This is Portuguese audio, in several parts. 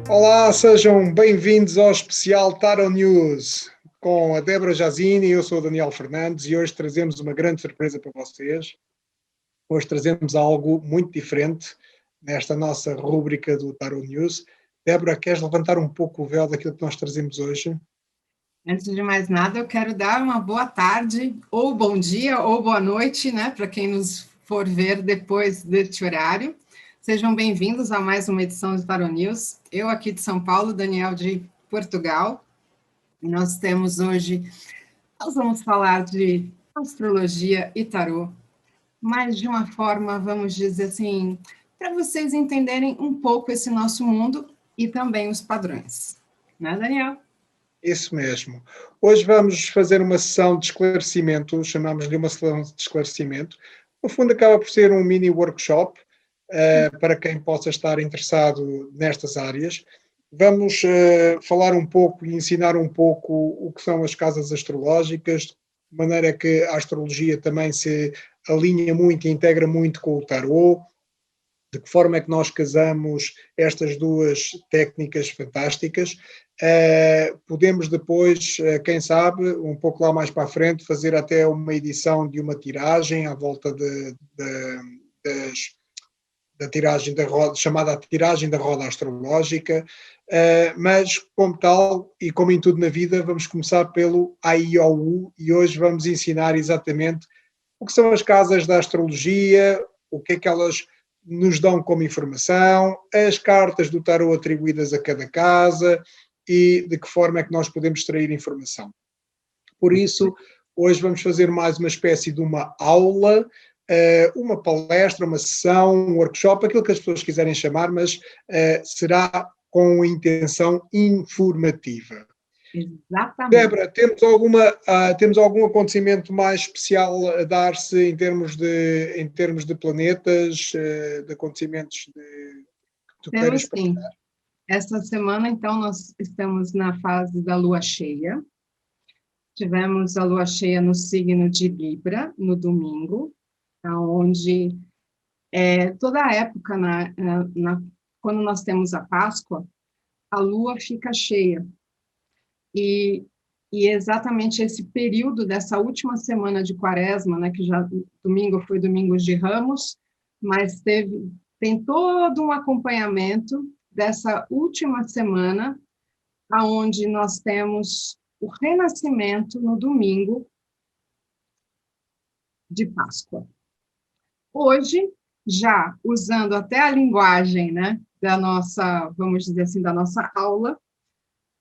Olá, sejam bem-vindos ao especial Tarot News com a Débora Jazini. Eu sou o Daniel Fernandes e hoje trazemos uma grande surpresa para vocês. Hoje trazemos algo muito diferente nesta nossa rúbrica do Tarot News. Débora, queres levantar um pouco o véu daquilo que nós trazemos hoje? Antes de mais nada, eu quero dar uma boa tarde, ou bom dia, ou boa noite, né, para quem nos for ver depois deste horário. Sejam bem-vindos a mais uma edição do Tarot News. Eu aqui de São Paulo, Daniel de Portugal. E nós vamos falar de astrologia e tarô, mas de uma forma, vamos dizer assim, para vocês entenderem um pouco esse nosso mundo e também os padrões. Né, Daniel? Isso mesmo. Hoje vamos fazer uma sessão de esclarecimento, chamamos-lhe uma sessão de esclarecimento. No fundo, acaba por ser um mini workshop para quem possa estar interessado nestas áreas. Vamos falar um pouco e ensinar um pouco o que são as casas astrológicas, de maneira que a astrologia também se alinha muito e integra muito com o tarot. De que forma é que nós casamos estas duas técnicas fantásticas? Podemos depois, quem sabe, um pouco lá mais para a frente, fazer até uma edição de uma tiragem à volta da tiragem da roda, chamada a tiragem da roda astrológica, mas como tal, e como em tudo na vida, vamos começar pelo AIOU e hoje vamos ensinar exatamente o que são as casas da astrologia, o que é que elas nos dão como informação, as cartas do tarot atribuídas a cada casa e de que forma é que nós podemos extrair informação. Por isso, hoje vamos fazer mais uma espécie de uma aula, uma palestra, uma sessão, um workshop, aquilo que as pessoas quiserem chamar, mas será com intenção informativa. Exatamente. Débora, temos algum acontecimento mais especial a dar-se em termos de planetas, de acontecimentos que tu queiras partilhar? Sim. Esta semana, então, nós estamos na fase da lua cheia. Tivemos a lua cheia no signo de Libra, no domingo, onde toda a época, quando nós temos a Páscoa, a lua fica cheia. E exatamente esse período dessa última semana de Quaresma, né, que já domingo foi domingo de Ramos, mas tem todo um acompanhamento dessa última semana, aonde nós temos o renascimento no domingo de Páscoa. Hoje, já usando até a linguagem, né, da nossa, vamos dizer assim, da nossa aula,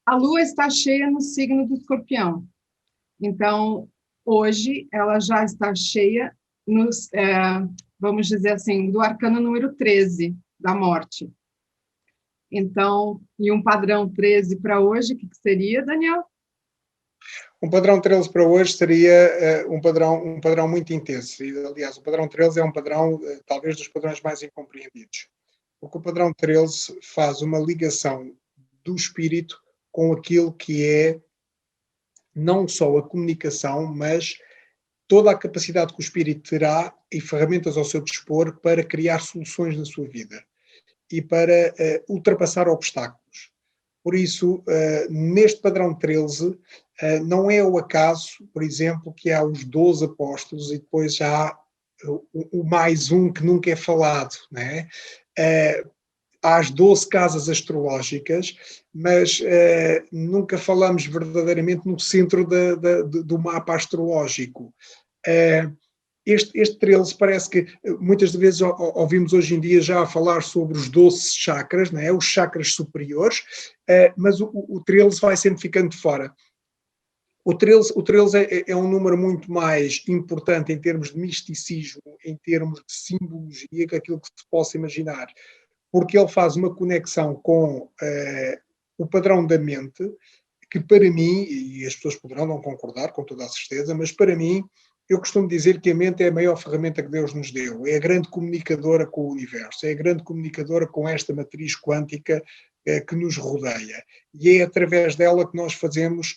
a Lua está cheia no signo do Escorpião. Então, hoje, ela já está cheia, vamos dizer assim, do arcano número 13, da morte. Então, e um padrão 13 para hoje, o que seria, Daniel? Um padrão 13 para hoje seria um padrão muito intenso. E, aliás, o padrão 13 é um padrão, talvez, dos padrões mais incompreendidos. Porque o padrão 13 faz uma ligação do espírito com aquilo que é não só a comunicação, mas toda a capacidade que o espírito terá e ferramentas ao seu dispor para criar soluções na sua vida e para ultrapassar obstáculos. Por isso, neste padrão 13, não é o acaso, por exemplo, que há os 12 apóstolos e depois já há o mais um que nunca é falado, né? Há as 12 casas astrológicas, mas nunca falamos verdadeiramente no centro do mapa astrológico. Este 13 parece que muitas vezes ouvimos hoje em dia já a falar sobre os 12 chakras, não é? Os chakras superiores, mas o 13 vai sempre ficando de fora. O 13 é um número muito mais importante em termos de misticismo, em termos de simbologia, que aquilo que se possa imaginar, porque ele faz uma conexão com o padrão da mente, que para mim, e as pessoas poderão não concordar com toda a certeza, mas para mim, eu costumo dizer que a mente é a maior ferramenta que Deus nos deu, é a grande comunicadora com o universo, é a grande comunicadora com esta matriz quântica que nos rodeia. E é através dela que nós fazemos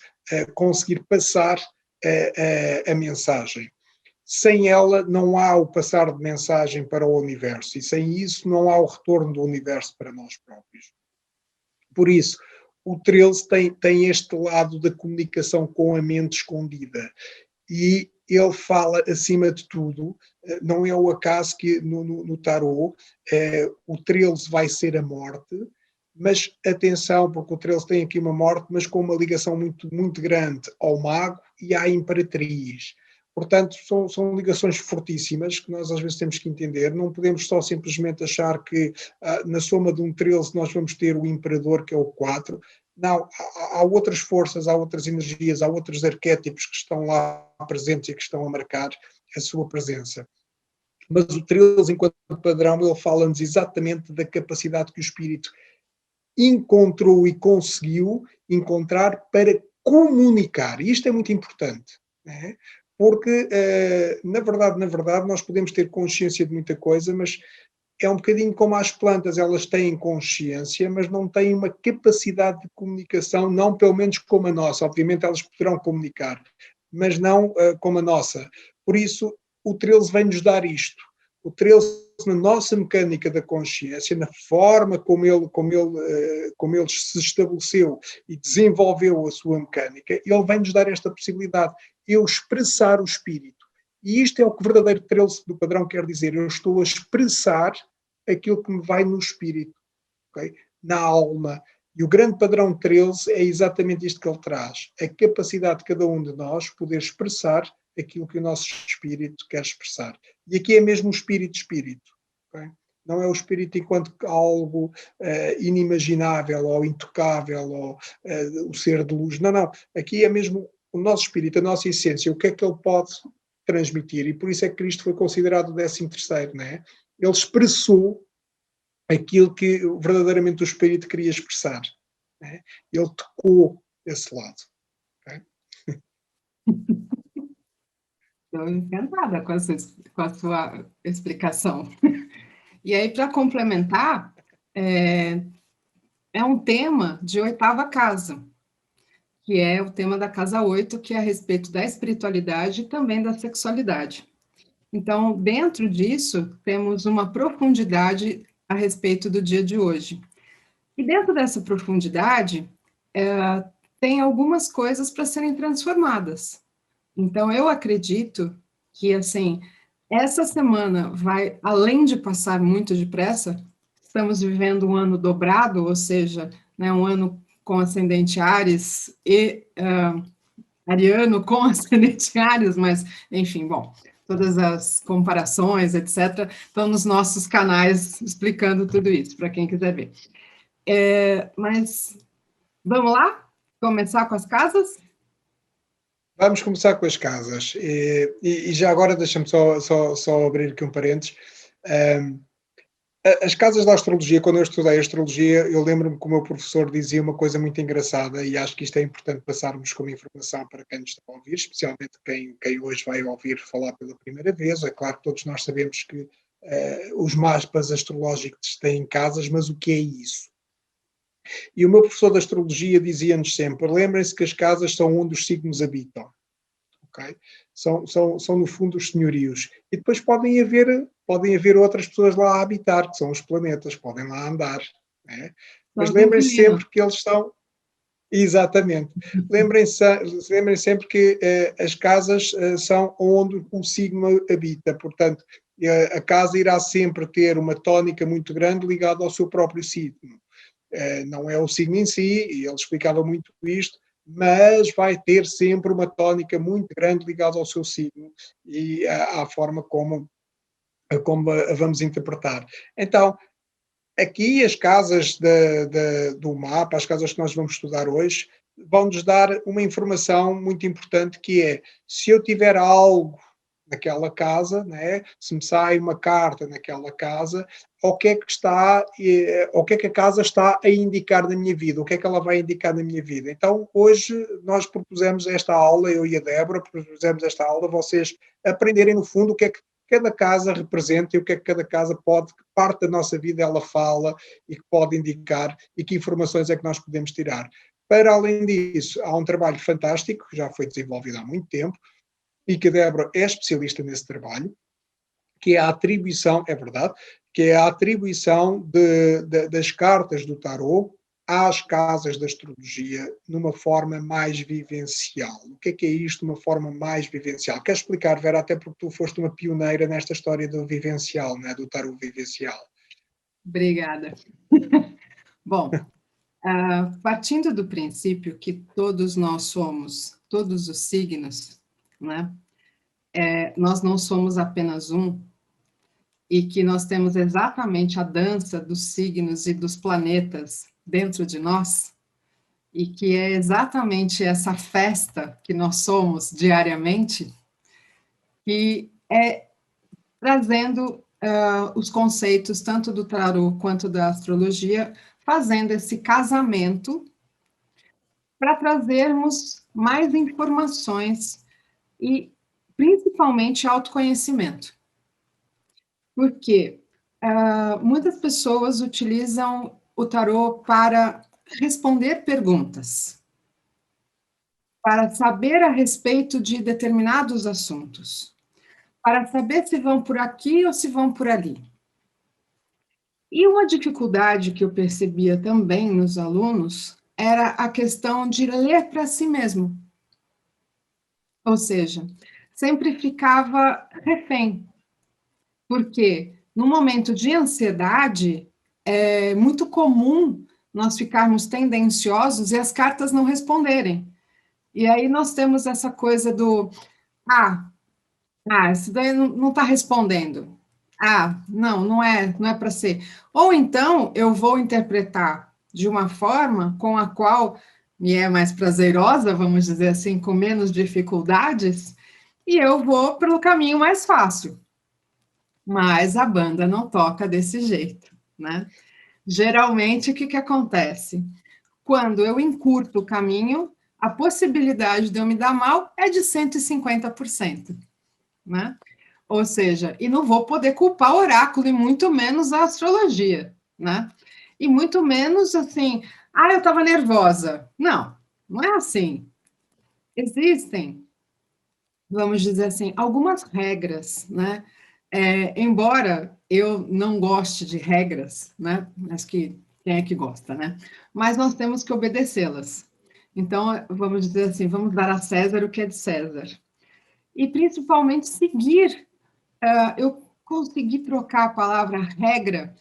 conseguir passar a mensagem. Sem ela não há o passar de mensagem para o universo e sem isso não há o retorno do universo para nós próprios. Por isso, o 13 tem este lado da comunicação com a mente escondida. E ele fala, acima de tudo, não é o acaso que no tarot o 13 vai ser a morte, mas atenção, porque o 13 tem aqui uma morte, mas com uma ligação muito, muito grande ao mago e à imperatriz. Portanto, são ligações fortíssimas que nós às vezes temos que entender. Não podemos só simplesmente achar que na soma de um 13 nós vamos ter o imperador, que é o 4. Não, há outras forças, há outras energias, há outros arquétipos que estão lá presentes e que estão a marcar a sua presença. Mas o 13, enquanto padrão, ele fala-nos exatamente da capacidade que o espírito encontrou e conseguiu encontrar para comunicar. E isto é muito importante, né? Porque, na verdade, nós podemos ter consciência de muita coisa, mas é um bocadinho como as plantas, elas têm consciência, mas não têm uma capacidade de comunicação, não pelo menos como a nossa. Obviamente elas poderão comunicar, mas não como a nossa. Por isso, o 13 vem-nos dar isto. O 13, na nossa mecânica da consciência, na forma como ele se estabeleceu e desenvolveu a sua mecânica, ele vem-nos dar esta possibilidade, eu expressar o espírito. E isto é o que o verdadeiro 13 do padrão quer dizer. Eu estou a expressar aquilo que me vai no espírito, okay? Na alma. E o grande padrão 13 é exatamente isto que ele traz. A capacidade de cada um de nós poder expressar aquilo que o nosso espírito quer expressar. E aqui é mesmo o espírito. Okay? Não é o espírito enquanto algo inimaginável ou intocável ou o ser de luz. Não. Aqui é mesmo o nosso espírito, a nossa essência, o que é que ele pode transmitir. E por isso é que Cristo foi considerado o 13º, não é? Ele expressou aquilo que verdadeiramente o espírito queria expressar. Né? Ele tocou esse lado. Okay? Estou encantada com a sua explicação. E aí, para complementar, é um tema de 8ª casa, que é o tema da casa 8, que é a respeito da espiritualidade e também da sexualidade. Então, dentro disso, temos uma profundidade a respeito do dia de hoje. E dentro dessa profundidade, tem algumas coisas para serem transformadas. Então, eu acredito que, assim, essa semana vai, além de passar muito depressa, estamos vivendo um ano dobrado, ou seja, né, um ano com ascendente Áries e ariano com ascendente Áries, mas, enfim, bom, todas as comparações, etc., estão nos nossos canais explicando tudo isso, para quem quiser ver. Mas vamos lá? Começar com as casas? Vamos começar com as casas. E já agora deixa-me só abrir aqui um parênteses. As casas da astrologia, quando eu estudei astrologia, eu lembro-me que o meu professor dizia uma coisa muito engraçada, e acho que isto é importante passarmos como informação para quem nos está a ouvir, especialmente quem hoje vai ouvir falar pela primeira vez. É claro que todos nós sabemos que os mapas astrológicos têm casas, mas o que é isso? E o meu professor de astrologia dizia-nos sempre: lembrem-se que as casas são onde os signos habitam. Okay? São no fundo os senhorios. E depois podem haver outras pessoas lá a habitar, que são os planetas, podem lá andar. Né? Mas lembrem-se sempre que eles são. Exatamente. Lembrem-se sempre que as casas são onde o signo habita. Portanto, a casa irá sempre ter uma tónica muito grande ligada ao seu próprio signo. Não é o signo em si, e ele explicava muito isto, mas vai ter sempre uma tónica muito grande ligada ao seu signo e à forma como a vamos interpretar. Então, aqui as casas do mapa, as casas que nós vamos estudar hoje, vão-nos dar uma informação muito importante, que é, se eu tiver algo naquela casa, né, se me sai uma carta naquela casa, o que é que a casa está a indicar na minha vida, o que é que ela vai indicar na minha vida. Então, hoje nós propusemos esta aula, eu e a Débora propusemos esta aula, vocês aprenderem no fundo o que é que cada casa representa e o que é que cada casa pode, que parte da nossa vida ela fala e que pode indicar, e que informações é que nós podemos tirar. Para além disso, há um trabalho fantástico, que já foi desenvolvido há muito tempo, e que a Débora é especialista nesse trabalho, que é a atribuição, é verdade, que é a atribuição das cartas do tarot às casas da astrologia numa forma mais vivencial. O que é isto, uma forma mais vivencial? Queres explicar, Vera, até porque tu foste uma pioneira nesta história do vivencial, né? Do tarot vivencial. Obrigada. Bom, partindo do princípio que todos nós somos, todos os signos, né? Nós não somos apenas um, e que nós temos exatamente a dança dos signos e dos planetas dentro de nós, e que é exatamente essa festa que nós somos diariamente, que é trazendo os conceitos tanto do tarot quanto da astrologia, fazendo esse casamento para trazermos mais informações e principalmente autoconhecimento. Porque muitas pessoas utilizam o tarot para responder perguntas, para saber a respeito de determinados assuntos, para saber se vão por aqui ou se vão por ali. E uma dificuldade que eu percebia também nos alunos era a questão de ler para si mesmo. Ou seja, sempre ficava refém. Porque no momento de ansiedade, é muito comum nós ficarmos tendenciosos e as cartas não responderem. E aí nós temos essa coisa do, isso daí não está respondendo. Não é para ser. Ou então eu vou interpretar de uma forma com a qual me é mais prazerosa, vamos dizer assim, com menos dificuldades, e eu vou pelo caminho mais fácil. Mas a banda não toca desse jeito, né? Geralmente, o que acontece? Quando eu encurto o caminho, a possibilidade de eu me dar mal é de 150%, né? Ou seja, e não vou poder culpar o oráculo, e muito menos a astrologia, né? E muito menos assim, eu estava nervosa. Não é assim. Existem, vamos dizer assim, algumas regras, né? Embora eu não goste de regras, né? Acho que quem é que gosta, né? Mas nós temos que obedecê-las. Então, vamos dizer assim, vamos dar a César o que é de César. E, principalmente, seguir. Eu consegui trocar a palavra regra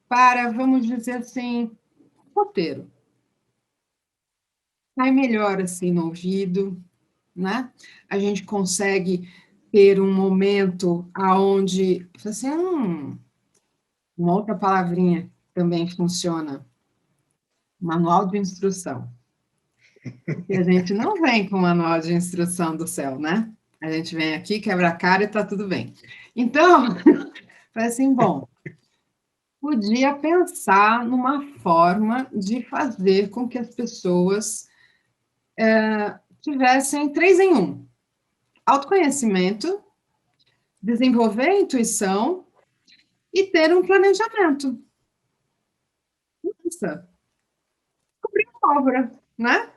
para, vamos dizer assim, roteiro. Sai melhor assim no ouvido, né? A gente consegue ter um momento aonde, assim, uma outra palavrinha também funciona, manual de instrução. Porque a gente não vem com manual de instrução do céu, né? A gente vem aqui, quebra a cara e tá tudo bem. Então, falei assim, bom, podia pensar numa forma de fazer com que as pessoas tivessem 3 em 1. Autoconhecimento, desenvolver a intuição e ter um planejamento. Nossa, descobri uma pólvora, né?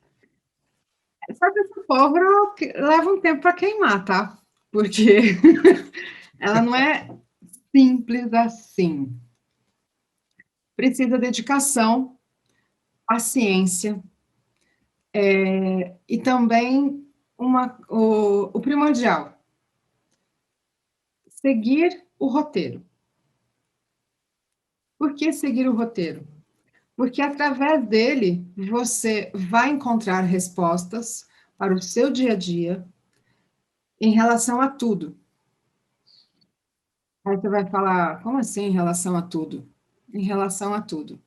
Só que essa pólvora leva um tempo para queimar, tá? Porque ela não é simples assim. Precisa dedicação, paciência, e também o primordial, seguir o roteiro. Por que seguir o roteiro? Porque através dele você vai encontrar respostas para o seu dia a dia em relação a tudo. Aí você vai falar, como assim em relação a tudo? Em relação a tudo.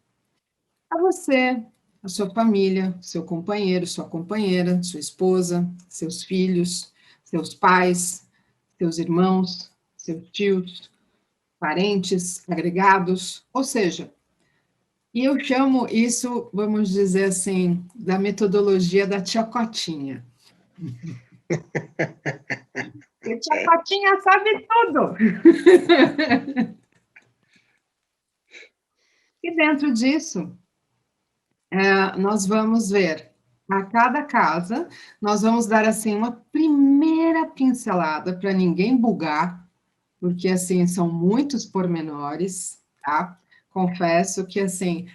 A você, a sua família, seu companheiro, sua companheira, sua esposa, seus filhos, seus pais, seus irmãos, seus tios, parentes, agregados, ou seja, e eu chamo isso, vamos dizer assim, da metodologia da tia Cotinha. E tia Cotinha sabe tudo. E dentro disso, nós vamos ver a cada casa, nós vamos dar assim uma primeira pincelada para ninguém bugar, porque assim são muitos pormenores, tá? Confesso que assim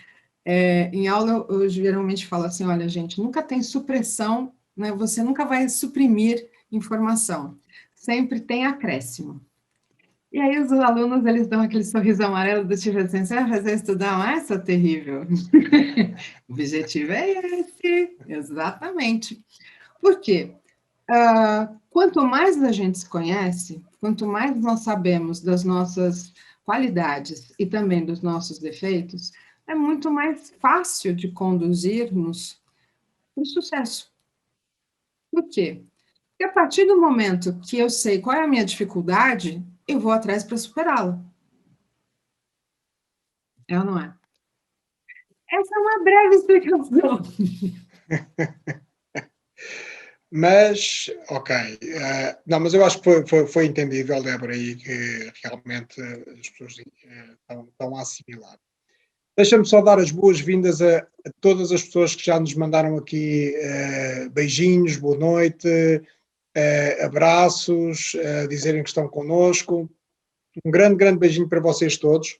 Em aula, eu geralmente falo assim, olha, gente, nunca tem supressão, né? Você nunca vai suprimir informação. Sempre tem acréscimo. E aí os alunos, eles dão aquele sorriso amarelo do tipo assim, você vai fazer estudar mais, seu terrível? O objetivo é esse, exatamente. Por quê? Quanto mais a gente se conhece, quanto mais nós sabemos das nossas qualidades e também dos nossos defeitos, é muito mais fácil de conduzirmos para o sucesso. Por quê? Porque a partir do momento que eu sei qual é a minha dificuldade, eu vou atrás para superá-la. É ou não é? Essa é uma breve explicação. Mas, ok. Não, mas eu acho que foi entendível, Débora, e que realmente as pessoas estão a assimilar. Deixa-me só dar as boas-vindas a todas as pessoas que já nos mandaram aqui beijinhos, boa noite, abraços, dizerem que estão connosco. Um grande, grande beijinho para vocês todos.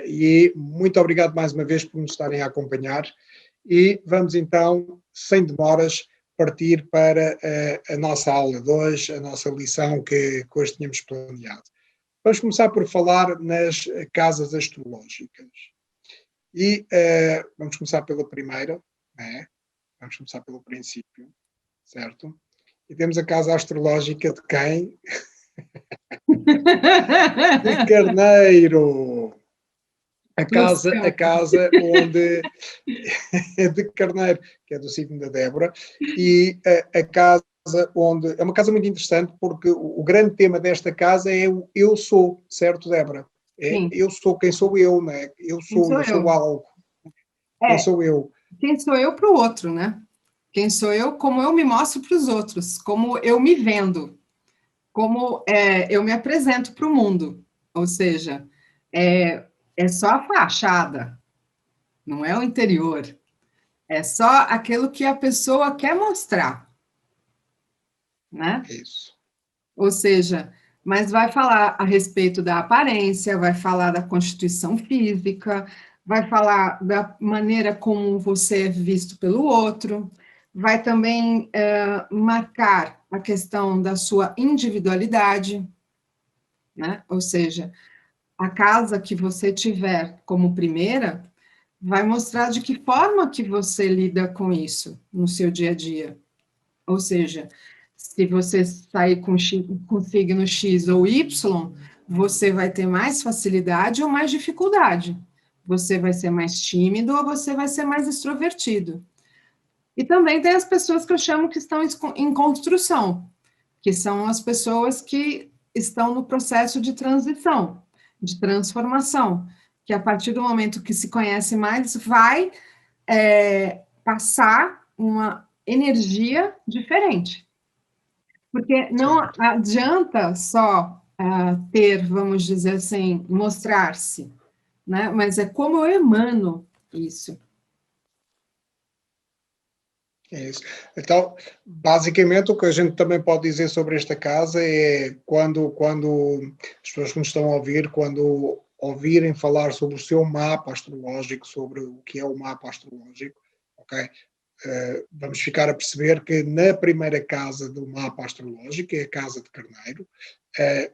E muito obrigado mais uma vez por nos estarem a acompanhar. E vamos então, sem demoras, partir para a nossa aula de hoje, a nossa lição que hoje tínhamos planeado. Vamos começar por falar nas casas astrológicas. E vamos começar pela primeira, né? Vamos começar pelo princípio, certo? E temos a casa astrológica de quem? De Carneiro! A casa onde de Carneiro, que é do signo da Débora, e a casa onde é uma casa muito interessante porque o grande tema desta casa é o eu sou, certo, Débora? Sim. Eu sou quem sou eu, né? Eu sou algo. Quem sou eu? Quem sou eu para o outro, né? Quem sou eu, como eu me mostro para os outros, como eu me vendo, como eu me apresento para o mundo. Ou seja, é só a fachada, não é o interior. É só aquilo que a pessoa quer mostrar, né? Isso. Ou seja, mas vai falar a respeito da aparência, vai falar da constituição física, vai falar da maneira como você é visto pelo outro, vai também marcar a questão da sua individualidade, né? Ou seja, a casa que você tiver como primeira vai mostrar de que forma que você lida com isso no seu dia a dia. Ou seja, se você sair com signo X ou Y, você vai ter mais facilidade ou mais dificuldade. Você vai ser mais tímido ou você vai ser mais extrovertido. E também tem as pessoas que eu chamo que estão em construção, que são as pessoas que estão no processo de transição, de transformação, que a partir do momento que se conhece mais, vai passar uma energia diferente. Porque não adianta só ter, vamos dizer assim, mostrar-se, né? Mas é como eu emano isso. É isso. Então, basicamente, o que a gente também pode dizer sobre esta casa é quando as pessoas que nos estão a ouvir, quando ouvirem falar sobre o seu mapa astrológico, sobre o que é o mapa astrológico, ok? Vamos ficar a perceber que na primeira casa do mapa astrológico, é a casa de Carneiro,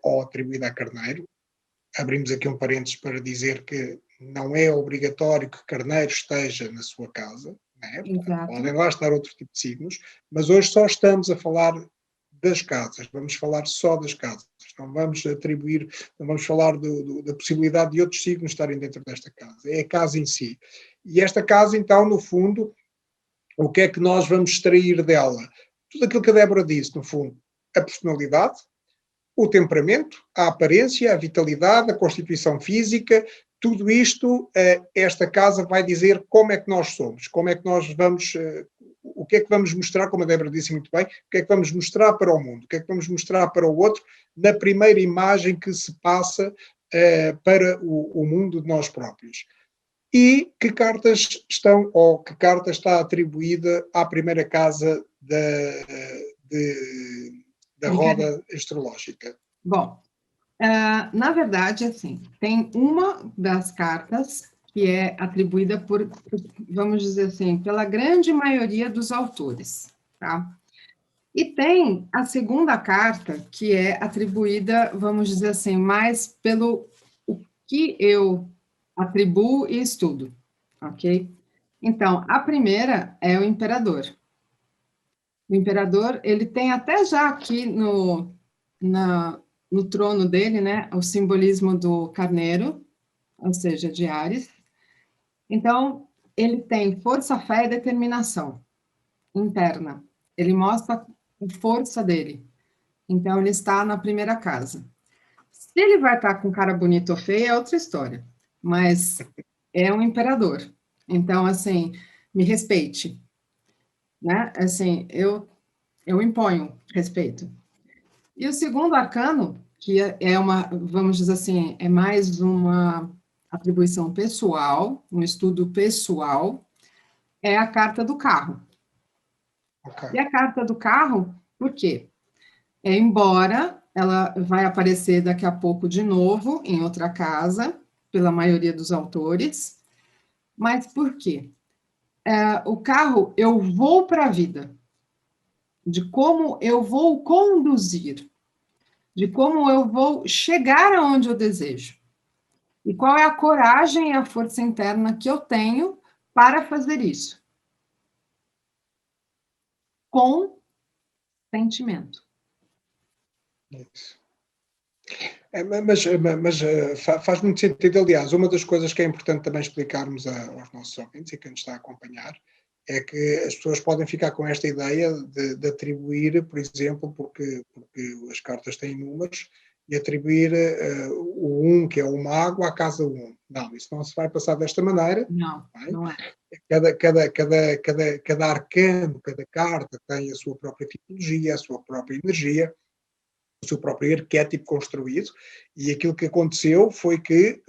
ou atribuída a Carneiro. Abrimos aqui um parênteses para dizer que não é obrigatório que Carneiro esteja na sua casa, né? Podem lá estar outro tipo de signos, mas hoje só estamos a falar das casas, vamos falar só das casas, não vamos atribuir, não vamos falar da possibilidade de outros signos estarem dentro desta casa, é a casa em si. E esta casa, então, no fundo, o que é que nós vamos extrair dela? Tudo aquilo que a Débora disse, no fundo, a personalidade, o temperamento, a aparência, a vitalidade, a constituição física, tudo isto, esta casa vai dizer como é que nós somos, como é que nós vamos, o que é que vamos mostrar, como a Débora disse muito bem, o que é que vamos mostrar para o mundo, o que é que vamos mostrar para o outro, na primeira imagem que se passa para o mundo de nós próprios. E que cartas estão, ou que carta está atribuída à primeira casa da roda astrológica? Bom, na verdade, assim, tem uma das cartas que é atribuída vamos dizer assim, pela grande maioria dos autores, tá? E tem a segunda carta, que é atribuída, vamos dizer assim, mais pelo o que eu atribuo e estudo, ok? Então, a primeira é o imperador. O imperador, ele tem até já aqui no trono dele, né, o simbolismo do carneiro, ou seja, de Áries. Então, ele tem força, fé e determinação interna. Ele mostra a força dele. Então, ele está na primeira casa. Se ele vai estar com cara bonito ou feio, é outra história. Mas é um imperador. Então, assim, me respeite. Né? Assim, eu imponho respeito. E o segundo arcano, que é uma, vamos dizer assim, é mais uma atribuição pessoal, um estudo pessoal, é a carta do carro. Ok. E a carta do carro, por quê? Embora ela vai aparecer daqui a pouco de novo em outra casa, pela maioria dos autores, mas por quê? O carro, eu vou para a vida, de como eu vou conduzir, de como eu vou chegar aonde eu desejo. E qual é a coragem e a força interna que eu tenho para fazer isso? Com sentimento. Isso. Faz muito sentido. Aliás, uma das coisas que é importante também explicarmos aos nossos ouvintes e quem nos está a acompanhar é que as pessoas podem ficar com esta ideia de atribuir, por exemplo, porque as cartas têm números, e atribuir o 1, que é o mago, à casa 1. Não, isso não se vai passar desta maneira. Não, Não é? não é. Cada arcano, cada carta tem a sua própria tipologia, a sua própria energia, o seu próprio arquétipo construído, e aquilo que aconteceu foi que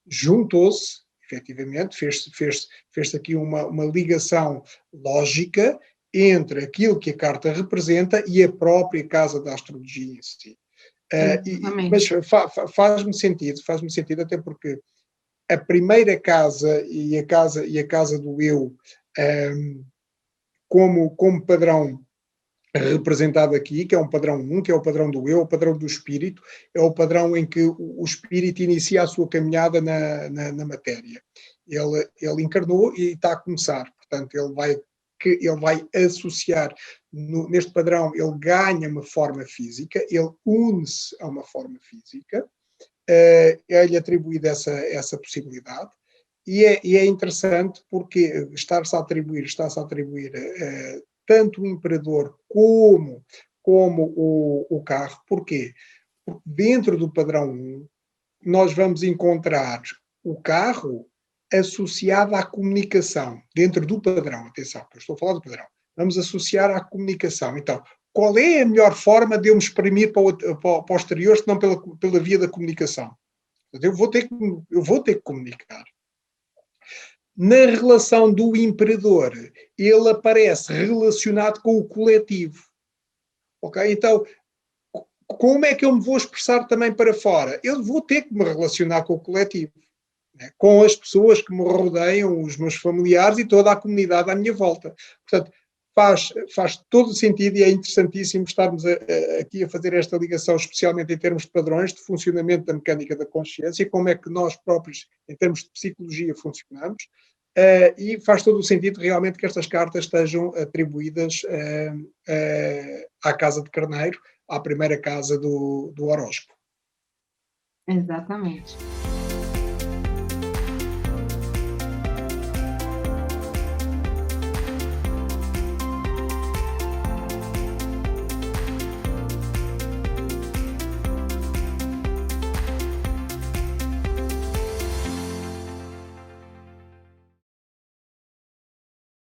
juntou-se, efetivamente, fez aqui uma ligação lógica entre aquilo que a carta representa e a própria casa da astrologia em si. Mas Exatamente. faz-me sentido, até porque a primeira casa e a casa do eu, como padrão representado aqui, que é um padrão 1, que é o padrão do eu, o padrão do espírito, é o padrão em que o espírito inicia a sua caminhada na matéria. Ele encarnou e está a começar, portanto, ele vai associar, neste padrão, ele ganha uma forma física, ele une-se a uma forma física, é-lhe atribuída essa possibilidade, e é interessante porque está-se a atribuir tanto o imperador como o carro. Porquê? Porque dentro do padrão 1, nós vamos encontrar o carro associado à comunicação, dentro do padrão, atenção, eu estou a falar do padrão, vamos associar à comunicação. Então, qual é a melhor forma de eu me exprimir para o exterior, se não pela via da comunicação? Eu vou ter que comunicar. Na relação do imperador, ele aparece relacionado com o coletivo. Ok? Então, como é que eu me vou expressar também para fora? Eu vou ter que me relacionar com o coletivo, né? Com as pessoas que me rodeiam, os meus familiares e toda a comunidade à minha volta. Portanto, faz todo o sentido, e é interessantíssimo estarmos aqui a fazer esta ligação, especialmente em termos de padrões de funcionamento da mecânica da consciência, e como é que nós próprios, em termos de psicologia, funcionamos. E faz todo o sentido realmente que estas cartas estejam atribuídas à casa de Carneiro, à primeira casa do horóscopo. Exatamente.